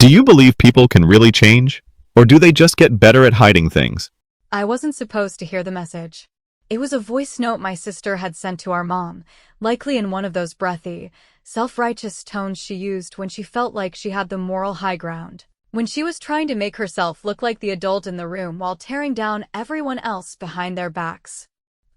Do you believe people can really change? Or do they just get better at hiding things? I wasn't supposed to hear the message. It was a voice note my sister had sent to our mom, likely in one of those breathy, self-righteous tones she used when she felt like she had the moral high ground. When she was trying to make herself look like the adult in the room while tearing down everyone else behind their backs.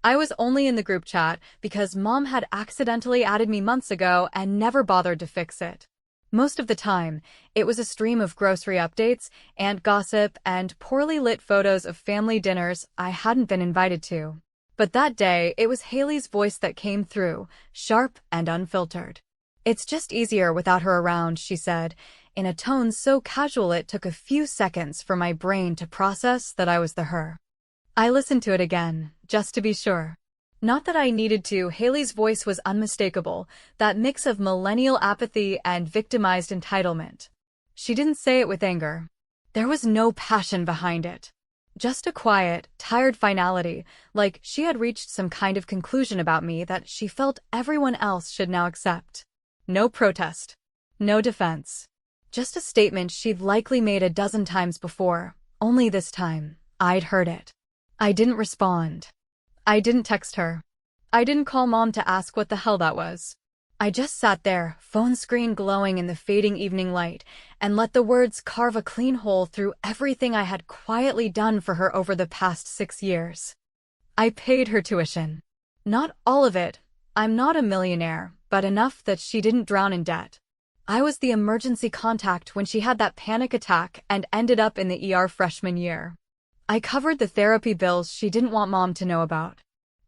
I was only in the group chat because mom had accidentally added me months ago and never bothered to fix it. Most of the time, it was a stream of grocery updates and gossip and poorly lit photos of family dinners I hadn't been invited to. But that day, it was Haley's voice that came through, sharp and unfiltered. "It's just easier without her around," she said, in a tone so casual it took a few seconds for my brain to process that I was the her. I listened to it again, just to be sure. Not that I needed to, Haley's voice was unmistakable, that mix of millennial apathy and victimized entitlement. She didn't say it with anger. There was no passion behind it. Just a quiet, tired finality, like she had reached some kind of conclusion about me that she felt everyone else should now accept. No protest. No defense. Just a statement she'd likely made a dozen times before, only this time, I'd heard it. I didn't respond. I didn't text her. I didn't call mom to ask what the hell that was. I just sat there, phone screen glowing in the fading evening light, and let the words carve a clean hole through everything I had quietly done for her over the past 6 years. I paid her tuition. Not all of it. I'm not a millionaire, but enough that she didn't drown in debt. I was the emergency contact when she had that panic attack and ended up in the ER freshman year. I covered the therapy bills she didn't want mom to know about.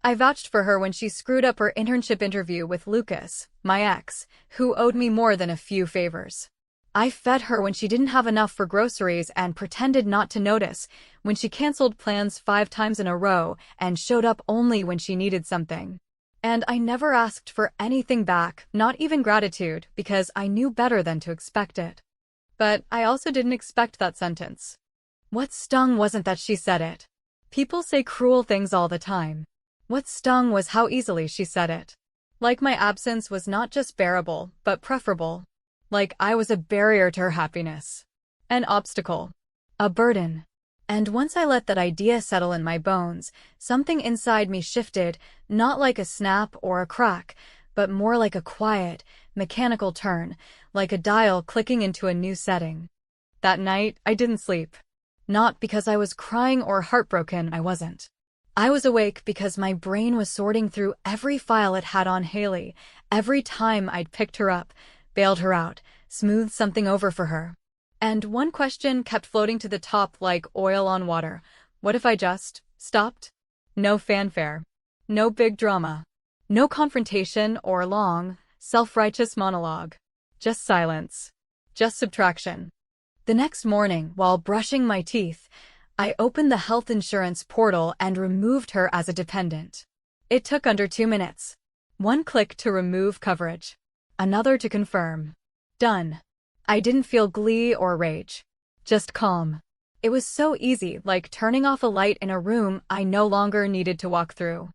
I vouched for her when she screwed up her internship interview with Lucas, my ex, who owed me more than a few favors. I fed her when she didn't have enough for groceries and pretended not to notice, when she canceled plans 5 times in a row and showed up only when she needed something. And I never asked for anything back, not even gratitude, because I knew better than to expect it. But I also didn't expect that sentence. What stung wasn't that she said it. People say cruel things all the time. What stung was how easily she said it. Like my absence was not just bearable, but preferable. Like I was a barrier to her happiness. An obstacle. A burden. And once I let that idea settle in my bones, something inside me shifted, not like a snap or a crack, but more like a quiet, mechanical turn, like a dial clicking into a new setting. That night, I didn't sleep. Not because I was crying or heartbroken, I wasn't. I was awake because my brain was sorting through every file it had on Haley, every time I'd picked her up, bailed her out, smoothed something over for her. And one question kept floating to the top like oil on water. What if I just stopped? No fanfare. No big drama. No confrontation or long, self-righteous monologue. Just silence. Just subtraction. The next morning, while brushing my teeth, I opened the health insurance portal and removed her as a dependent. It took under 2 minutes. One click to remove coverage. Another to confirm. Done. I didn't feel glee or rage. Just calm. It was so easy, like turning off a light in a room I no longer needed to walk through.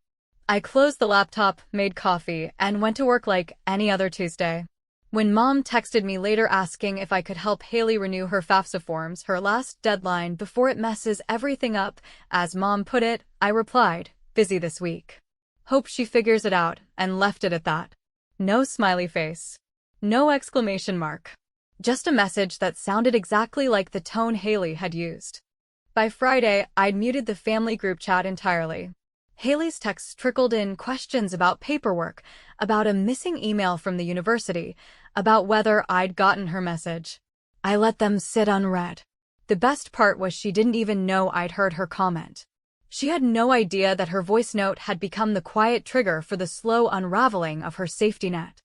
I closed the laptop, made coffee, and went to work like any other Tuesday. When mom texted me later asking if I could help Haley renew her FAFSA forms, her last deadline before it messes everything up, as mom put it, I replied, busy this week. Hope she figures it out, and left it at that. No smiley face. No exclamation mark. Just a message that sounded exactly like the tone Haley had used. By Friday, I'd muted the family group chat entirely. Haley's texts trickled in questions about paperwork, about a missing email from the university, about whether I'd gotten her message. I let them sit unread. The best part was she didn't even know I'd heard her comment. She had no idea that her voice note had become the quiet trigger for the slow unraveling of her safety net.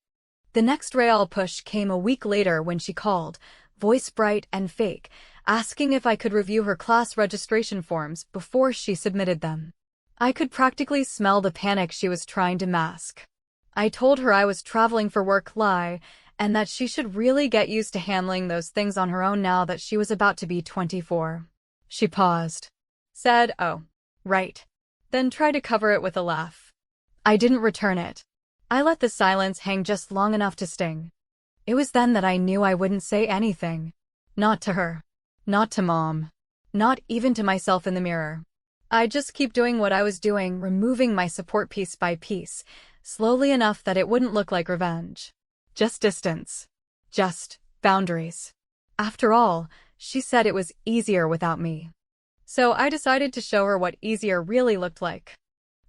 The next Reallocating push came a week later when she called, voice bright and fake, asking if I could review her class registration forms before she submitted them. I could practically smell the panic she was trying to mask. I told her I was traveling for work, and that she should really get used to handling those things on her own now that she was about to be 24. She paused. Said, "Oh, right." Then tried to cover it with a laugh. I didn't return it. I let the silence hang just long enough to sting. It was then that I knew I wouldn't say anything. Not to her. Not to Mom. Not even to myself in the mirror. I just keep doing what I was doing, removing my support piece by piece, slowly enough that it wouldn't look like revenge. Just distance. Just boundaries. After all, she said it was easier without me. So I decided to show her what easier really looked like.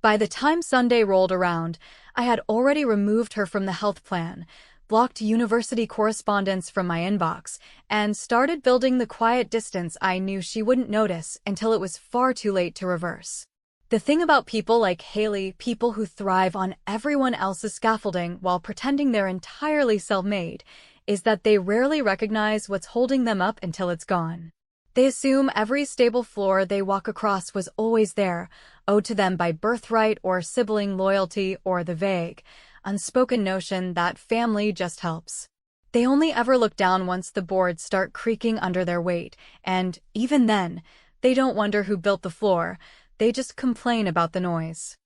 By the time Sunday rolled around, I had already removed her from the health plan, blocked university correspondence from my inbox, and started building the quiet distance I knew she wouldn't notice until it was far too late to reverse. The thing about people like Haley, people who thrive on everyone else's scaffolding while pretending they're entirely self-made, is that they rarely recognize what's holding them up until it's gone. They assume every stable floor they walk across was always there, owed to them by birthright or sibling loyalty or the vague, unspoken notion that family just helps. They only ever look down once the boards start creaking under their weight, and even then, they don't wonder who built the floor, they just complain about the noise.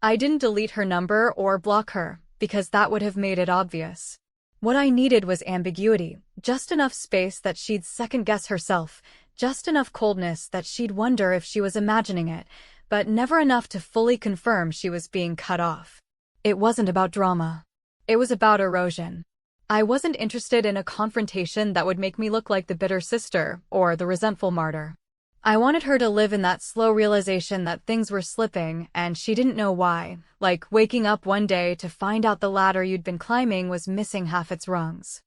I didn't delete her number or block her, because that would have made it obvious. What I needed was ambiguity, just enough space that she'd second-guess herself, just enough coldness that she'd wonder if she was imagining it, but never enough to fully confirm she was being cut off. It wasn't about drama. It was about erosion. I wasn't interested in a confrontation that would make me look like the bitter sister or the resentful martyr. I wanted her to live in that slow realization that things were slipping and she didn't know why, like waking up one day to find out the ladder you'd been climbing was missing half its rungs.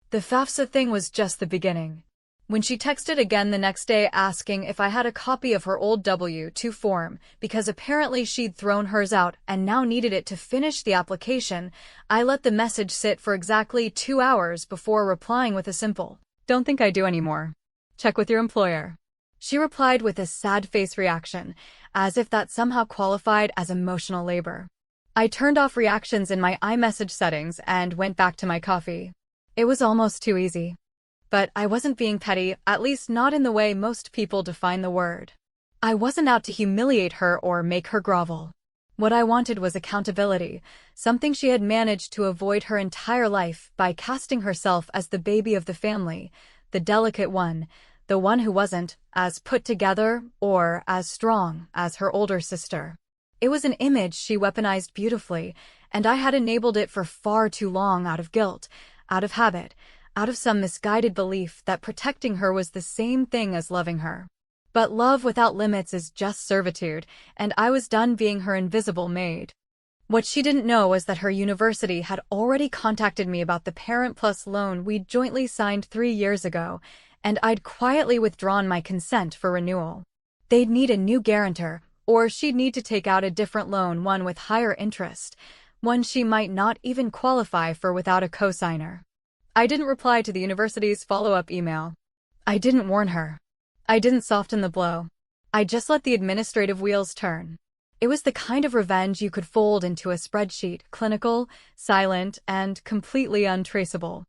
The FAFSA thing was just the beginning. When she texted again the next day asking if I had a copy of her old W-2 form, because apparently she'd thrown hers out and now needed it to finish the application, I let the message sit for exactly 2 hours before replying with a simple, "Don't think I do anymore. Check with your employer." She replied with a sad face reaction, as if that somehow qualified as emotional labor. I turned off reactions in my iMessage settings and went back to my coffee. It was almost too easy. But I wasn't being petty, at least not in the way most people define the word. I wasn't out to humiliate her or make her grovel. What I wanted was accountability, something she had managed to avoid her entire life by casting herself as the baby of the family, the delicate one, the one who wasn't as put together or as strong as her older sister. It was an image she weaponized beautifully, and I had enabled it for far too long out of guilt, out of habit, out of some misguided belief that protecting her was the same thing as loving her. But love without limits is just servitude, and I was done being her invisible maid. What she didn't know was that her university had already contacted me about the Parent Plus loan we'd jointly signed 3 years ago, and I'd quietly withdrawn my consent for renewal. They'd need a new guarantor, or she'd need to take out a different loan, one with higher interest, one she might not even qualify for without a co-signer. I didn't reply to the university's follow-up email. I didn't warn her. I didn't soften the blow. I just let the administrative wheels turn. It was the kind of revenge you could fold into a spreadsheet, clinical, silent, and completely untraceable.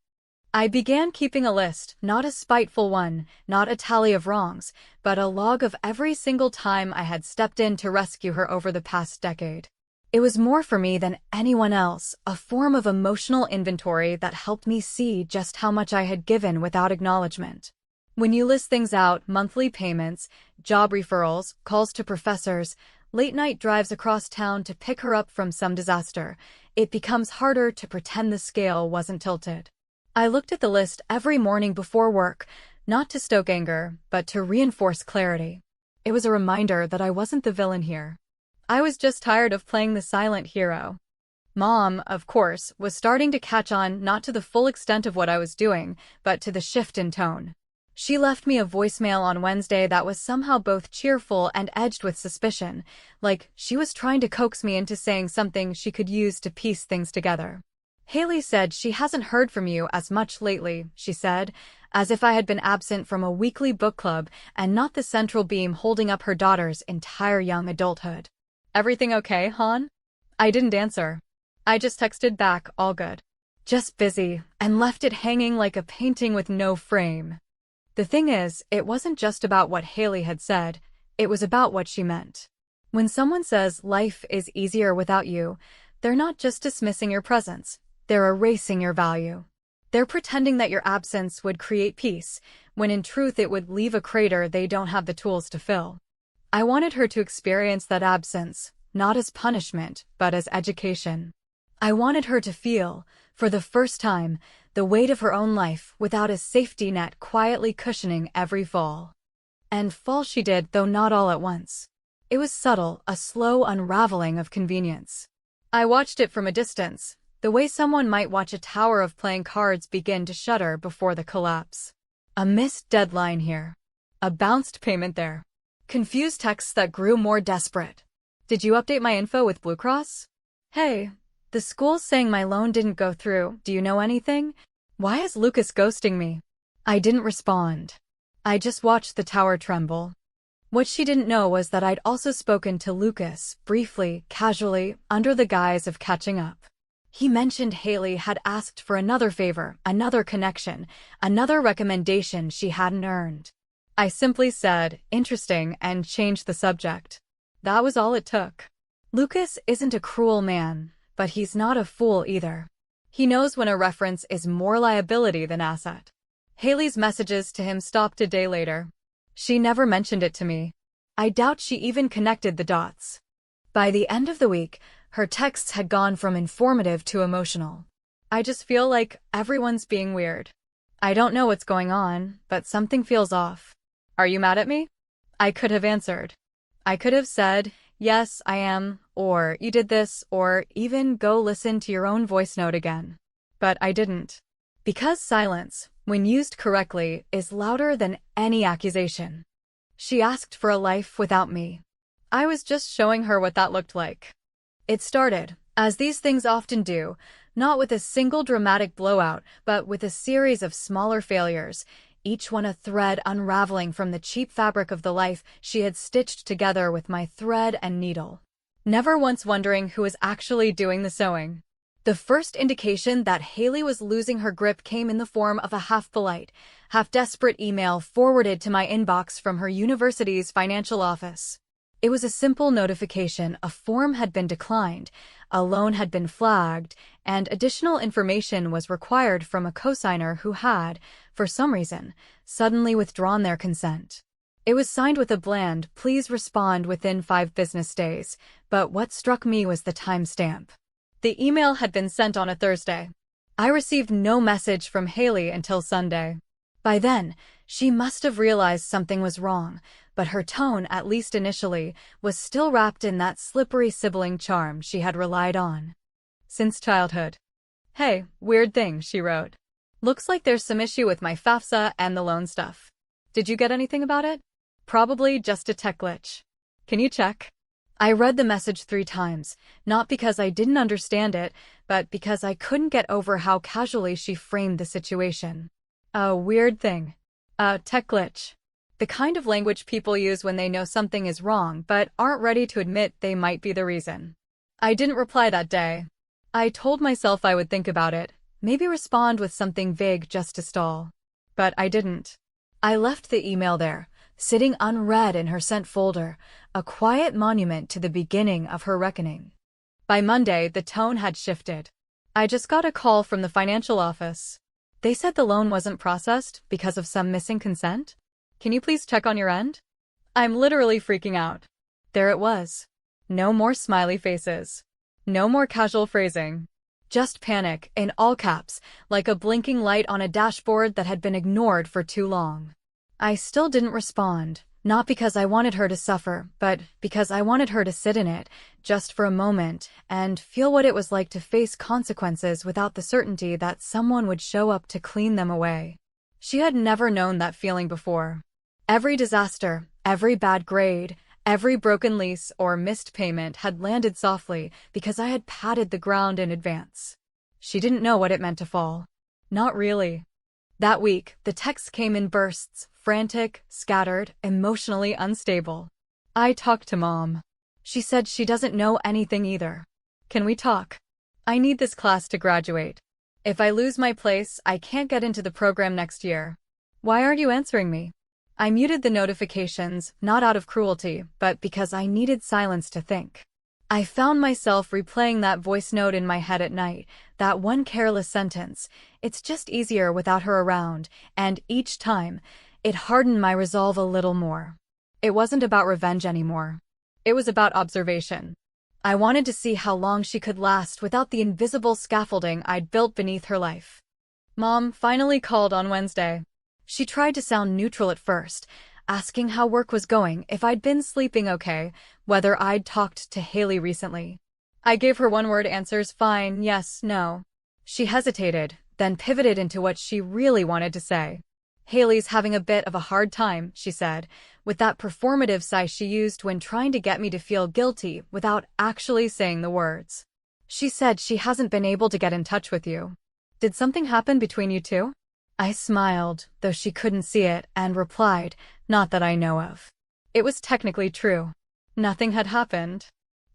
I began keeping a list, not a spiteful one, not a tally of wrongs, but a log of every single time I had stepped in to rescue her over the past decade. It was more for me than anyone else, a form of emotional inventory that helped me see just how much I had given without acknowledgement. When you list things out, monthly payments, job referrals, calls to professors, late-night drives across town to pick her up from some disaster, it becomes harder to pretend the scale wasn't tilted. I looked at the list every morning before work, not to stoke anger, but to reinforce clarity. It was a reminder that I wasn't the villain here. I was just tired of playing the silent hero. Mom, of course, was starting to catch on not to the full extent of what I was doing, but to the shift in tone. She left me a voicemail on Wednesday that was somehow both cheerful and edged with suspicion, like she was trying to coax me into saying something she could use to piece things together. Haley said she hasn't heard from you as much lately, she said, as if I had been absent from a weekly book club and not the central beam holding up her daughter's entire young adulthood. Everything okay, hon? I didn't answer. I just texted back, all good. Just busy, and left it hanging like a painting with no frame. The thing is, it wasn't just about what Haley had said, it was about what she meant. When someone says life is easier without you, they're not just dismissing your presence. They're erasing your value. They're pretending that your absence would create peace, when in truth it would leave a crater they don't have the tools to fill. I wanted her to experience that absence, not as punishment, but as education. I wanted her to feel, for the first time, the weight of her own life without a safety net quietly cushioning every fall. And fall she did, though not all at once. It was subtle, a slow unraveling of convenience. I watched it from a distance, the way someone might watch a tower of playing cards begin to shudder before the collapse. A missed deadline here. A bounced payment there. Confused texts that grew more desperate. Did you update my info with Blue Cross? Hey, the school's saying my loan didn't go through. Do you know anything? Why is Lucas ghosting me? I didn't respond. I just watched the tower tremble. What she didn't know was that I'd also spoken to Lucas, briefly, casually, under the guise of catching up. He mentioned Haley had asked for another favor, another connection, another recommendation she hadn't earned. I simply said, interesting, and changed the subject. That was all it took. Lucas isn't a cruel man, but he's not a fool either. He knows when a reference is more liability than asset. Haley's messages to him stopped a day later. She never mentioned it to me. I doubt she even connected the dots. By the end of the week, her texts had gone from informative to emotional. I just feel like everyone's being weird. I don't know what's going on, but something feels off. Are you mad at me? I could have answered. I could have said, yes, I am, or you did this, or even go listen to your own voice note again. But I didn't. Because silence, when used correctly, is louder than any accusation. She asked for a life without me. I was just showing her what that looked like. It started, as these things often do, not with a single dramatic blowout, but with a series of smaller failures, each one a thread unraveling from the cheap fabric of the life she had stitched together with my thread and needle. Never once wondering who was actually doing the sewing. The first indication that Haley was losing her grip came in the form of a half-polite, half-desperate email forwarded to my inbox from her university's financial office. It was a simple notification: a form had been declined, a loan had been flagged, and additional information was required from a cosigner who had, for some reason, suddenly withdrawn their consent. It was signed with a bland, "Please respond within 5 business days," but what struck me was the timestamp. The email had been sent on a Thursday. I received no message from Haley until Sunday. By then, she must have realized something was wrong, but her tone, at least initially, was still wrapped in that slippery sibling charm she had relied on since childhood. "Hey, weird thing," she wrote. "Looks like there's some issue with my FAFSA and the loan stuff. Did you get anything about it? Probably just a tech glitch. Can you check?" I read the message 3 times, not because I didn't understand it, but because I couldn't get over how casually she framed the situation. A weird thing. A tech glitch. The kind of language people use when they know something is wrong but aren't ready to admit they might be the reason. I didn't reply that day. I told myself I would think about it, maybe respond with something vague just to stall. But I didn't. I left the email there, sitting unread in her sent folder, a quiet monument to the beginning of her reckoning. By Monday, the tone had shifted. I just got a call from the financial office. They said the loan wasn't processed because of some missing consent. Can you please check on your end? I'm literally freaking out. There it was. No more smiley faces. No more casual phrasing. Just panic, in all caps, like a blinking light on a dashboard that had been ignored for too long. I still didn't respond, not because I wanted her to suffer, but because I wanted her to sit in it, just for a moment, and feel what it was like to face consequences without the certainty that someone would show up to clean them away. She had never known that feeling before. Every disaster, every bad grade, every broken lease or missed payment had landed softly because I had padded the ground in advance. She didn't know what it meant to fall. Not really. That week, the texts came in bursts, frantic, scattered, emotionally unstable. I talked to Mom. She said she doesn't know anything either. Can we talk? I need this class to graduate. If I lose my place, I can't get into the program next year. Why aren't you answering me? I muted the notifications, not out of cruelty, but because I needed silence to think. I found myself replaying that voice note in my head at night, that one careless sentence, "It's just easier without her around," and each time, it hardened my resolve a little more. It wasn't about revenge anymore. It was about observation. I wanted to see how long she could last without the invisible scaffolding I'd built beneath her life. Mom finally called on Wednesday. She tried to sound neutral at first, asking how work was going, if I'd been sleeping okay, whether I'd talked to Haley recently. I gave her one-word answers: fine, yes, no. She hesitated, then pivoted into what she really wanted to say. Haley's having a bit of a hard time, she said, with that performative sigh she used when trying to get me to feel guilty without actually saying the words. She said she hasn't been able to get in touch with you. Did something happen between you two? I smiled, though she couldn't see it, and replied, not that I know of. It was technically true. Nothing had happened.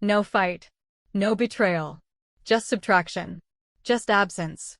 No fight. No betrayal. Just subtraction. Just absence.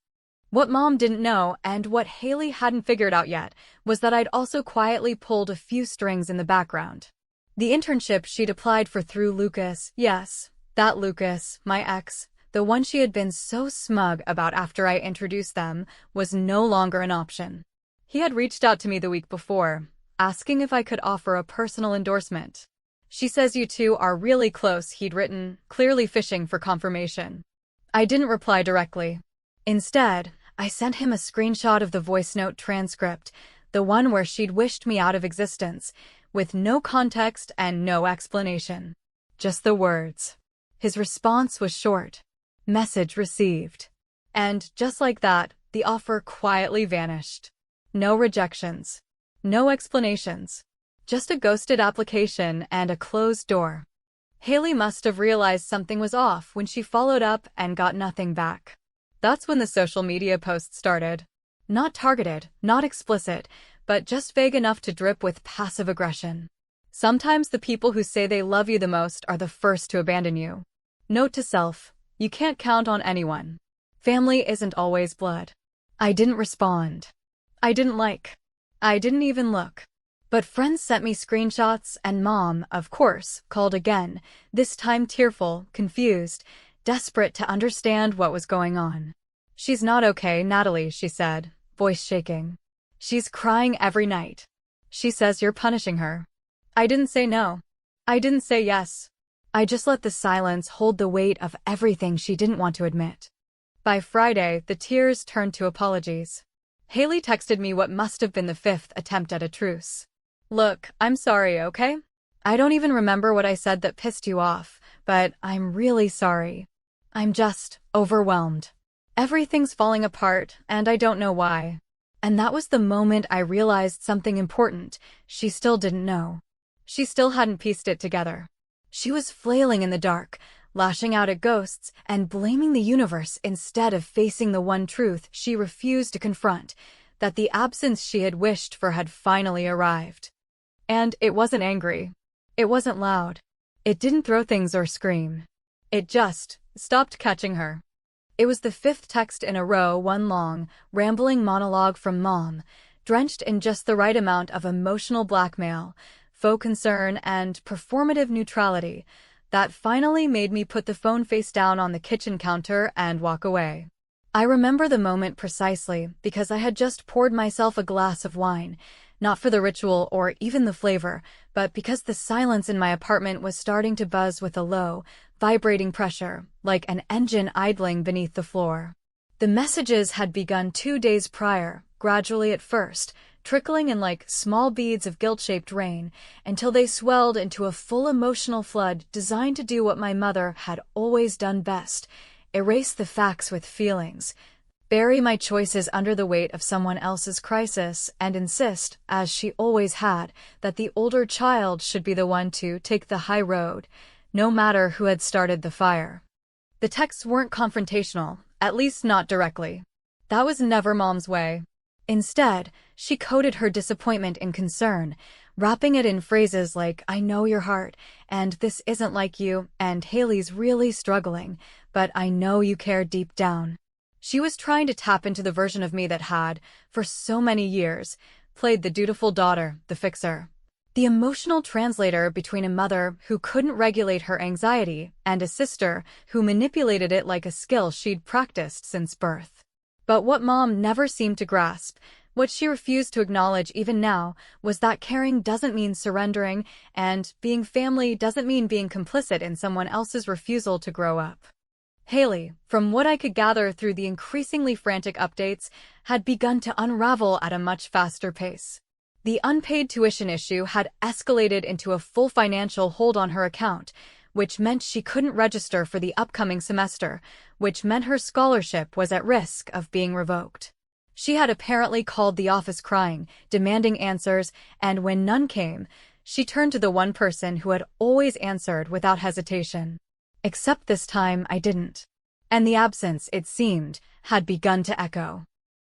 What Mom didn't know, and what Haley hadn't figured out yet, was that I'd also quietly pulled a few strings in the background. The internship she'd applied for through Lucas, yes, that Lucas, my ex, the one she had been so smug about after I introduced them, was no longer an option. He had reached out to me the week before, asking if I could offer a personal endorsement. She says you two are really close, he'd written, clearly fishing for confirmation. I didn't reply directly. Instead, I sent him a screenshot of the voice note transcript, the one where she'd wished me out of existence, with no context and no explanation. Just the words. His response was short. Message received. And just like that, the offer quietly vanished. No rejections. No explanations. Just a ghosted application and a closed door. Haley must have realized something was off when she followed up and got nothing back. That's when the social media posts started. Not targeted, not explicit, but just vague enough to drip with passive aggression. Sometimes the people who say they love you the most are the first to abandon you. Note to self, you can't count on anyone. Family isn't always blood. I didn't respond. I didn't like. I didn't even look. But friends sent me screenshots, and Mom, of course, called again, this time tearful, confused, desperate to understand what was going on. She's not okay, Natalie, she said, voice shaking. She's crying every night. She says you're punishing her. I didn't say no. I didn't say yes. I just let the silence hold the weight of everything she didn't want to admit. By Friday, the tears turned to apologies. Haley texted me what must have been the 5th attempt at a truce. Look, I'm sorry, okay? I don't even remember what I said that pissed you off, but I'm really sorry. I'm just overwhelmed. Everything's falling apart, and I don't know why. And that was the moment I realized something important she still didn't know. She still hadn't pieced it together. She was flailing in the dark, lashing out at ghosts, and blaming the universe instead of facing the one truth she refused to confront, that the absence she had wished for had finally arrived. And it wasn't angry. It wasn't loud. It didn't throw things or scream. It just stopped catching her. It was the 5th text in a row, one long, rambling monologue from Mom, drenched in just the right amount of emotional blackmail, faux concern, and performative neutrality, that finally made me put the phone face down on the kitchen counter and walk away. I remember the moment precisely because I had just poured myself a glass of wine, not for the ritual or even the flavor, but because the silence in my apartment was starting to buzz with a low, vibrating pressure, like an engine idling beneath the floor. The messages had begun 2 days prior, gradually at first, trickling in like small beads of guilt-shaped rain, until they swelled into a full emotional flood designed to do what my mother had always done best: erase the facts with feelings, bury my choices under the weight of someone else's crisis, and insist, as she always had, that the older child should be the one to take the high road, no matter who had started the fire. The texts weren't confrontational, at least not directly. That was never Mom's way. Instead, she coded her disappointment in concern, wrapping it in phrases like, "I know your heart," and "this isn't like you," and "Haley's really struggling, but I know you care deep down." She was trying to tap into the version of me that had, for so many years, played the dutiful daughter, the fixer, the emotional translator between a mother who couldn't regulate her anxiety and a sister who manipulated it like a skill she'd practiced since birth. But what Mom never seemed to grasp, What she refused to acknowledge even now was that caring doesn't mean surrendering, and being family doesn't mean being complicit in someone else's refusal to grow up. Haley, from what I could gather through the increasingly frantic updates, had begun to unravel at a much faster pace. The unpaid tuition issue had escalated into a full financial hold on her account, which meant she couldn't register for the upcoming semester, which meant her scholarship was at risk of being revoked. She had apparently called the office crying, demanding answers, and when none came, she turned to the one person who had always answered without hesitation. Except this time I didn't. And the absence, it seemed, had begun to echo.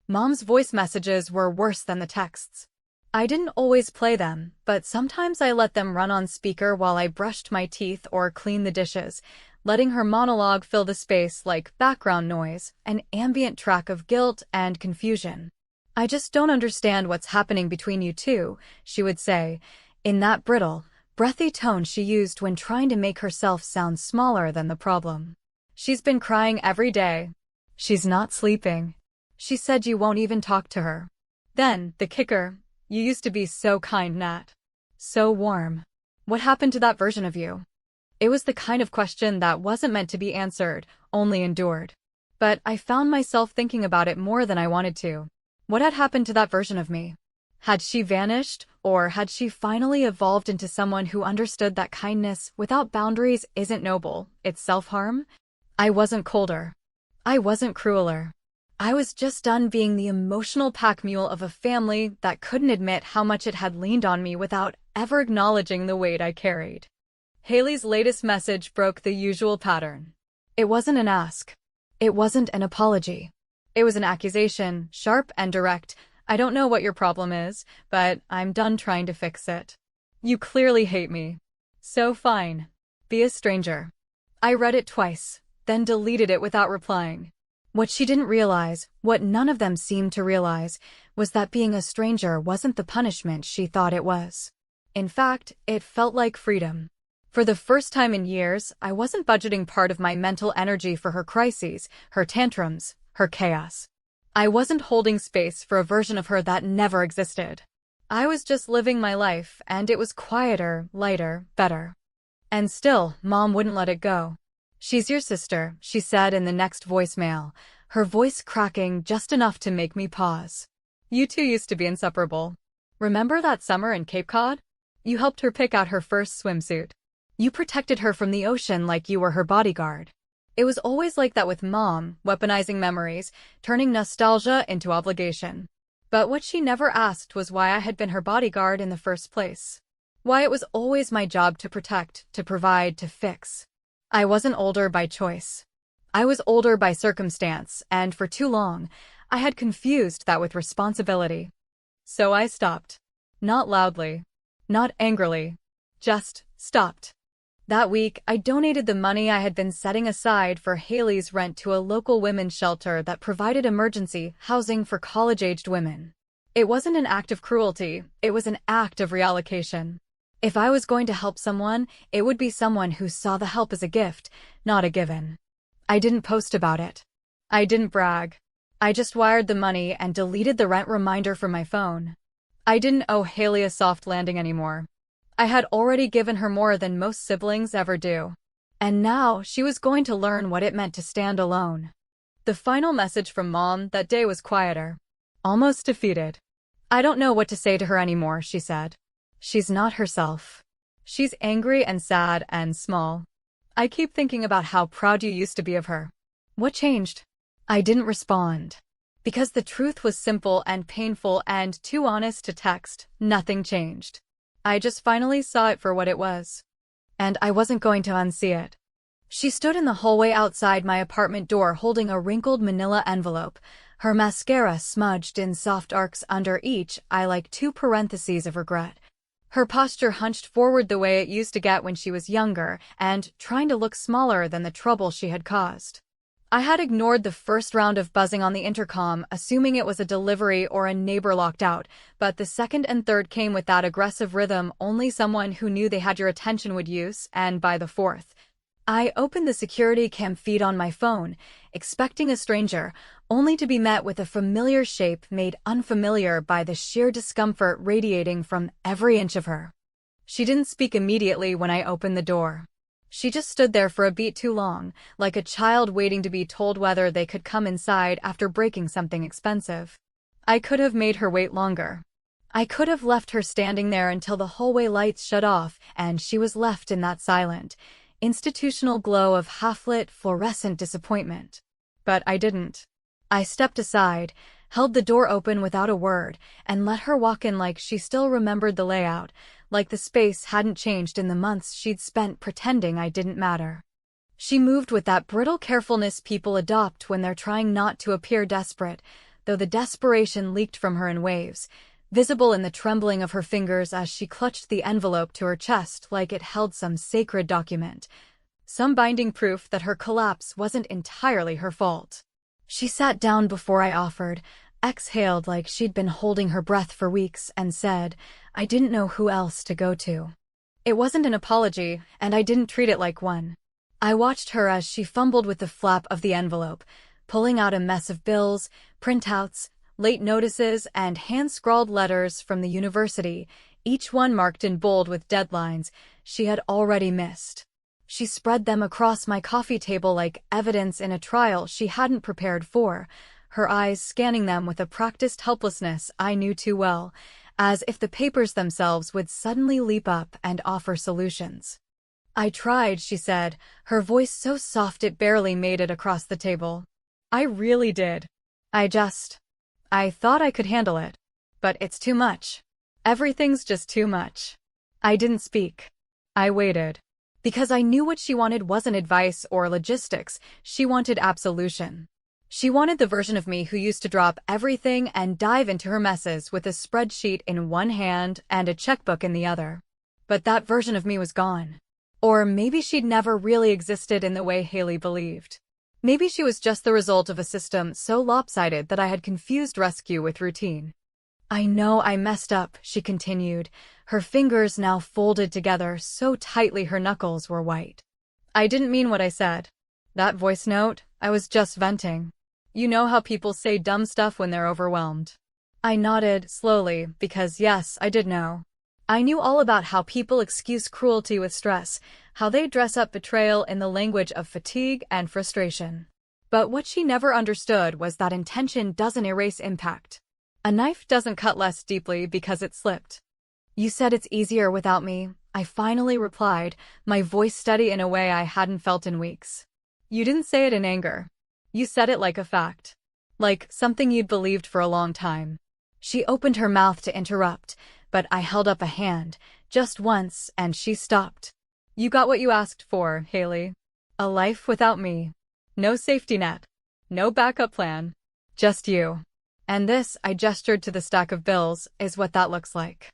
Mom's voice messages were worse than the texts. I didn't always play them, but sometimes I let them run on speaker while I brushed my teeth or cleaned the dishes, letting her monologue fill the space like background noise, an ambient track of guilt and confusion. "I just don't understand what's happening between you two," she would say, in that brittle, breathy tone she used when trying to make herself sound smaller than the problem. "She's been crying every day. She's not sleeping. She said you won't even talk to her. Then, the kicker, you used to be so kind, Nat. So warm. What happened to that version of you?" It was the kind of question that wasn't meant to be answered, only endured. But I found myself thinking about it more than I wanted to. What had happened to that version of me? Had she vanished, or had she finally evolved into someone who understood that kindness without boundaries isn't noble, it's self-harm? I wasn't colder. I wasn't crueler. I was just done being the emotional pack mule of a family that couldn't admit how much it had leaned on me without ever acknowledging the weight I carried. Haley's latest message broke the usual pattern. It wasn't an ask. It wasn't an apology. It was an accusation, sharp and direct. "I don't know what your problem is, but I'm done trying to fix it. You clearly hate me. So fine. Be a stranger." I read it twice, then deleted it without replying. What she didn't realize, what none of them seemed to realize, was that being a stranger wasn't the punishment she thought it was. In fact, it felt like freedom. For the first time in years, I wasn't budgeting part of my mental energy for her crises, her tantrums, her chaos. I wasn't holding space for a version of her that never existed. I was just living my life, and it was quieter, lighter, better. And still, Mom wouldn't let it go. "She's your sister," she said in the next voicemail, her voice cracking just enough to make me pause. "You two used to be inseparable. Remember that summer in Cape Cod? You helped her pick out her first swimsuit. You protected her from the ocean like you were her bodyguard. It was always like that with Mom, weaponizing memories, turning nostalgia into obligation. But what she never asked was why I had been her bodyguard in the first place. Why it was always my job to protect, to provide, to fix. I wasn't older by choice. I was older by circumstance, and for too long, I had confused that with responsibility. So I stopped. Not loudly. Not angrily. Just stopped. That week, I donated the money I had been setting aside for Haley's rent to a local women's shelter that provided emergency housing for college-aged women. It wasn't an act of cruelty, it was an act of reallocation. If I was going to help someone, it would be someone who saw the help as a gift, not a given. I didn't post about it. I didn't brag. I just wired the money and deleted the rent reminder from my phone. I didn't owe Haley a soft landing anymore. I had already given her more than most siblings ever do. And now she was going to learn what it meant to stand alone. The final message from Mom that day was quieter. Almost defeated. "I don't know what to say to her anymore," she said. "She's not herself. She's angry and sad and small. I keep thinking about how proud you used to be of her. What changed?" I didn't respond. Because the truth was simple and painful and too honest to text, nothing changed. I just finally saw it for what it was. And I wasn't going to unsee it. She stood in the hallway outside my apartment door holding a wrinkled manila envelope, her mascara smudged in soft arcs under each eye like two parentheses of regret. Her posture hunched forward the way it used to get when she was younger and trying to look smaller than the trouble she had caused. I had ignored the first round of buzzing on the intercom, assuming it was a delivery or a neighbor locked out, but the second and third came with that aggressive rhythm only someone who knew they had your attention would use, and by the fourth, I opened the security cam feed on my phone, expecting a stranger, only to be met with a familiar shape made unfamiliar by the sheer discomfort radiating from every inch of her. She didn't speak immediately when I opened the door. She just stood there for a beat too long, like a child waiting to be told whether they could come inside after breaking something expensive. I could have made her wait longer. I could have left her standing there until the hallway lights shut off and she was left in that silent, institutional glow of half-lit, fluorescent disappointment. But I didn't. I stepped aside, held the door open without a word, and let her walk in like she still remembered the layout, like the space hadn't changed in the months she'd spent pretending I didn't matter. She moved with that brittle carefulness people adopt when they're trying not to appear desperate, though the desperation leaked from her in waves, visible in the trembling of her fingers as she clutched the envelope to her chest like it held some sacred document, some binding proof that her collapse wasn't entirely her fault. She sat down before I offered, exhaled like she'd been holding her breath for weeks, and said, I didn't know who else to go to. It wasn't an apology, and I didn't treat it like one. I watched her as she fumbled with the flap of the envelope, pulling out a mess of bills, printouts, late notices, and hand-scrawled letters from the university, each one marked in bold with deadlines she had already missed. She spread them across my coffee table like evidence in a trial she hadn't prepared for, her eyes scanning them with a practiced helplessness I knew too well, as if the papers themselves would suddenly leap up and offer solutions. I tried, she said, her voice so soft it barely made it across the table. I really did. I thought I could handle it. But it's too much. Everything's just too much. I didn't speak. I waited. Because I knew what she wanted wasn't advice or logistics, she wanted absolution. She wanted the version of me who used to drop everything and dive into her messes with a spreadsheet in one hand and a checkbook in the other. But that version of me was gone. Or maybe she'd never really existed in the way Haley believed. Maybe she was just the result of a system so lopsided that I had confused rescue with routine. I know I messed up, she continued, her fingers now folded together so tightly her knuckles were white. I didn't mean what I said. That voice note, I was just venting. You know how people say dumb stuff when they're overwhelmed. I nodded, slowly, because yes, I did know. I knew all about how people excuse cruelty with stress, how they dress up betrayal in the language of fatigue and frustration. But what she never understood was that intention doesn't erase impact. A knife doesn't cut less deeply because it slipped. You said it's easier without me, I finally replied, my voice steady in a way I hadn't felt in weeks. You didn't say it in anger. You said it like a fact. Like something you'd believed for a long time. She opened her mouth to interrupt, but I held up a hand, just once, and she stopped. You got what you asked for, Haley. A life without me. No safety net. No backup plan. Just you. And this, I gestured to the stack of bills, is what that looks like.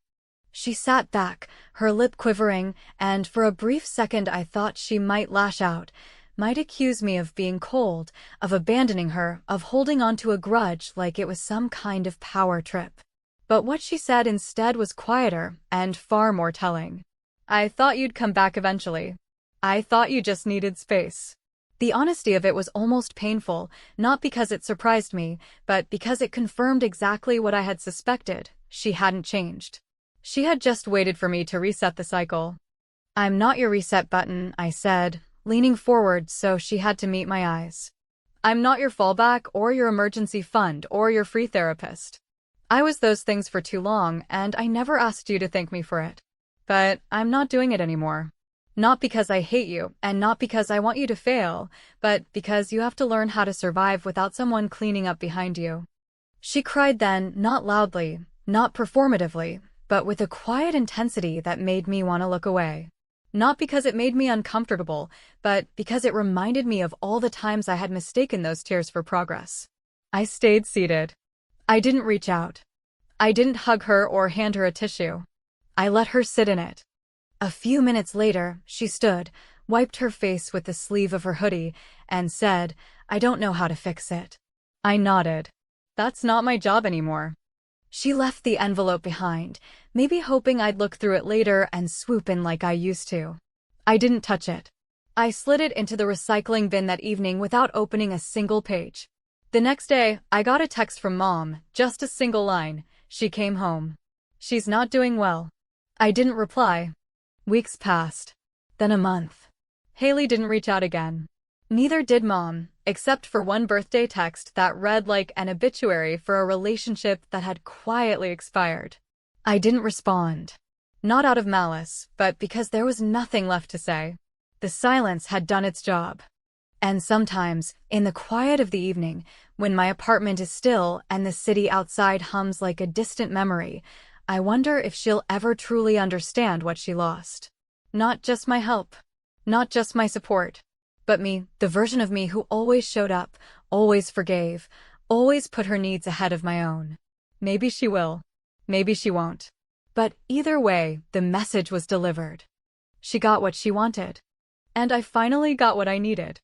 She sat back, her lip quivering, and for a brief second I thought she might lash out, might accuse me of being cold, of abandoning her, of holding on to a grudge like it was some kind of power trip. But what she said instead was quieter and far more telling. I thought you'd come back eventually. I thought you just needed space. The honesty of it was almost painful, not because it surprised me, but because it confirmed exactly what I had suspected. She hadn't changed. She had just waited for me to reset the cycle. I'm not your reset button, I said, leaning forward so she had to meet my eyes. I'm not your fallback or your emergency fund or your free therapist. I was those things for too long, and I never asked you to thank me for it. But I'm not doing it anymore. Not because I hate you, and not because I want you to fail, but because you have to learn how to survive without someone cleaning up behind you. She cried then, not loudly, not performatively, but with a quiet intensity that made me want to look away. Not because it made me uncomfortable, but because it reminded me of all the times I had mistaken those tears for progress. I stayed seated. I didn't reach out. I didn't hug her or hand her a tissue. I let her sit in it. A few minutes later, she stood, wiped her face with the sleeve of her hoodie, and said, I don't know how to fix it. I nodded. That's not my job anymore. She left the envelope behind, maybe hoping I'd look through it later and swoop in like I used to. I didn't touch it. I slid it into the recycling bin that evening without opening a single page. The next day, I got a text from Mom, just a single line. She came home. She's not doing well. I didn't reply. Weeks passed. Then a month. Haley didn't reach out again. Neither did Mom, except for one birthday text that read like an obituary for a relationship that had quietly expired. I didn't respond. Not out of malice, but because there was nothing left to say. The silence had done its job. And sometimes, in the quiet of the evening, when my apartment is still and the city outside hums like a distant memory, I wonder if she'll ever truly understand what she lost. Not just my help. Not just my support. But me, the version of me who always showed up, always forgave, always put her needs ahead of my own. Maybe she will. Maybe she won't. But either way, the message was delivered. She got what she wanted. And I finally got what I needed.